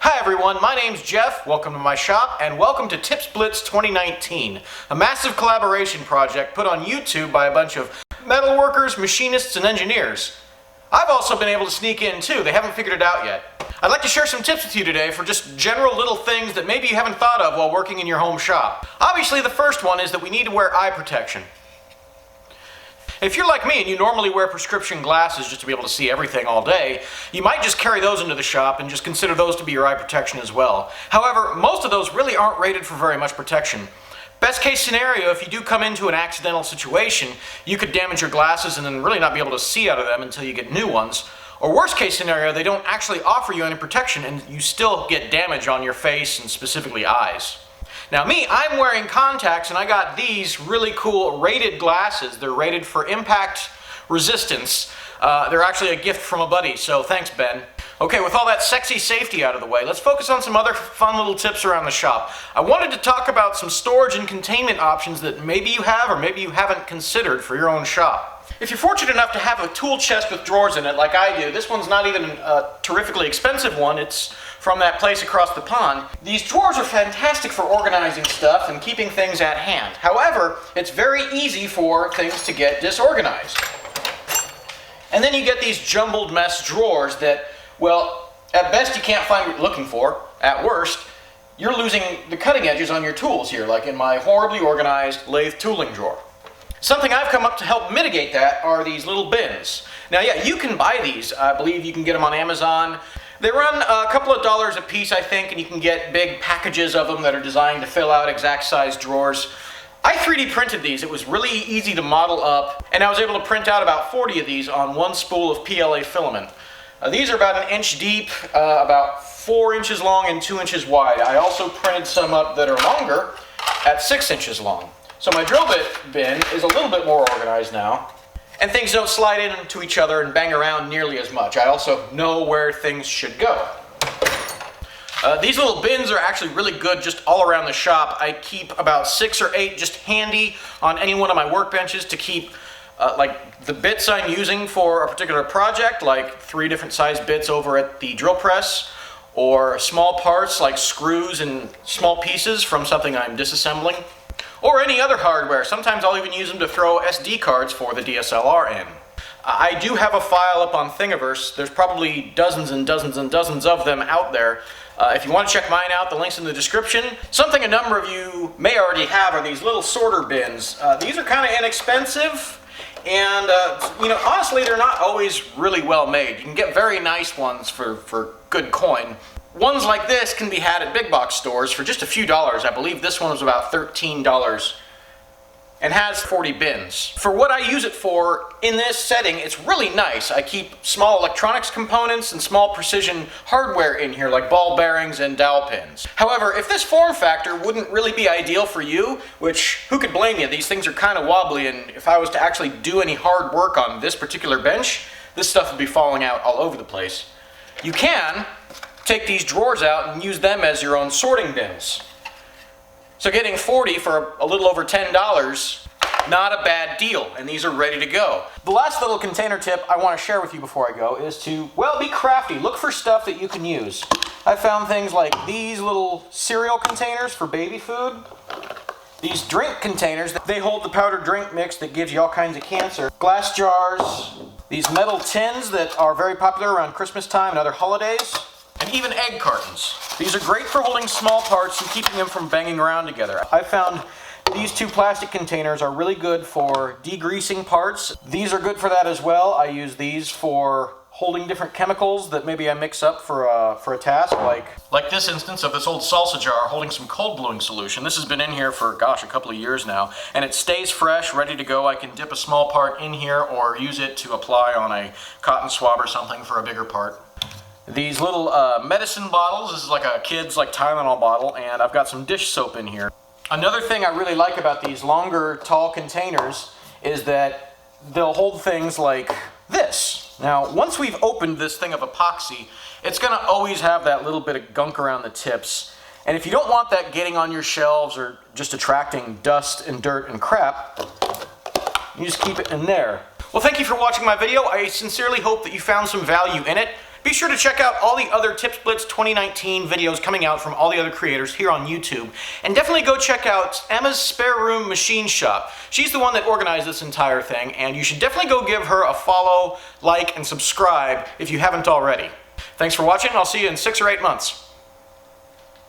Hi everyone, my name's Jeff, welcome to my shop, and welcome to Tips Blitz 2019, a massive collaboration project put on YouTube by a bunch of metalworkers, machinists, and engineers. I've also been able to sneak in too, they haven't figured it out yet. I'd like to share some tips with you today for just general little things that maybe you haven't thought of while working in your home shop. Obviously the first one is that we need to wear eye protection. If you're like me and you normally wear prescription glasses just to be able to see everything all day, you might just carry those into the shop and just consider those to be your eye protection as well. However, most of those really aren't rated for very much protection. Best case scenario, if you do come into an accidental situation, you could damage your glasses and then really not be able to see out of them until you get new ones. Or worst case scenario, they don't actually offer you any protection and you still get damage on your face and specifically eyes. Now me, I'm wearing contacts and I got these really cool rated glasses. They're rated for impact resistance. They're actually a gift from a buddy, so thanks Ben. Okay, with all that sexy safety out of the way, let's focus on some other fun little tips around the shop. I wanted to talk about some storage and containment options that maybe you have or maybe you haven't considered for your own shop. If you're fortunate enough to have a tool chest with drawers in it like I do, this one's not even a terrifically expensive one, it's from that place across the pond. These drawers are fantastic for organizing stuff and keeping things at hand. However, it's very easy for things to get disorganized. And then you get these jumbled mess drawers that, well, at best you can't find what you're looking for. At worst, you're losing the cutting edges on your tools here, like in my horribly organized lathe tooling drawer. Something I've come up to help mitigate that are these little bins. Now yeah, you can buy these. I believe you can get them on Amazon. They run a couple of dollars a piece, I think, and you can get big packages of them that are designed to fill out exact size drawers. I 3D printed these. It was really easy to model up, and I was able to print out about 40 of these on one spool of PLA filament. These are about 1 inch deep, about 4 inches long and 2 inches wide. I also printed some up that are longer at 6 inches long. So my drill bit bin is a little bit more organized now, and things don't slide into each other and bang around nearly as much. I also know where things should go. These little bins are actually really good just all around the shop. I keep about 6 or 8 just handy on any one of my workbenches to keep like the bits I'm using for a particular project, like 3 different size bits over at the drill press, or small parts like screws and small pieces from something I'm disassembling, or any other hardware. Sometimes I'll even use them to throw SD cards for the DSLR in. I do have a file up on Thingiverse. There's probably dozens and dozens and dozens of them out there. If you want to check mine out, the link's in the description. Something a number of you may already have are these little sorter bins. These are kind of inexpensive, and honestly, they're not always really well made. You can get very nice ones for good coin. Ones like this can be had at big box stores for just a few dollars. I believe this one was about $13 and has 40 bins. For what I use it for in this setting, it's really nice. I keep small electronics components and small precision hardware in here like ball bearings and dowel pins. However, if this form factor wouldn't really be ideal for you, which who could blame you? These things are kind of wobbly, and if I was to actually do any hard work on this particular bench, this stuff would be falling out all over the place. You can take these drawers out and use them as your own sorting bins. So getting 40 for a little over $10, not a bad deal, and these are ready to go. The last little container tip I want to share with you before I go is to, well, be crafty. Look for stuff that you can use. I found things like these little cereal containers for baby food. These drink containers, they hold the powdered drink mix that gives you all kinds of cancer. Glass jars, these metal tins that are very popular around Christmas time and other holidays. And even egg cartons. These are great for holding small parts and keeping them from banging around together. I found these 2 plastic containers are really good for degreasing parts. These are good for that as well. I use these for holding different chemicals that maybe I mix up for a task, like this instance of this old salsa jar holding some cold bluing solution. This has been in here for, gosh, a couple of years now, and it stays fresh, ready to go. I can dip a small part in here or use it to apply on a cotton swab or something for a bigger part. These little medicine bottles, this is like a kid's Tylenol bottle, and I've got some dish soap in here. Another thing I really like about these longer, tall containers is that they'll hold things like this. Now, once we've opened this thing of epoxy, it's going to always have that little bit of gunk around the tips. And if you don't want that getting on your shelves or just attracting dust and dirt and crap, you just keep it in there. Well, thank you for watching my video. I sincerely hope that you found some value in it. Be sure to check out all the other Tips Blitz 2019 videos coming out from all the other creators here on YouTube. And definitely go check out Emma's Spare Room Machine Shop. She's the one that organized this entire thing, and you should definitely go give her a follow, like, and subscribe if you haven't already. Thanks for watching, and I'll see you in 6 or 8 months.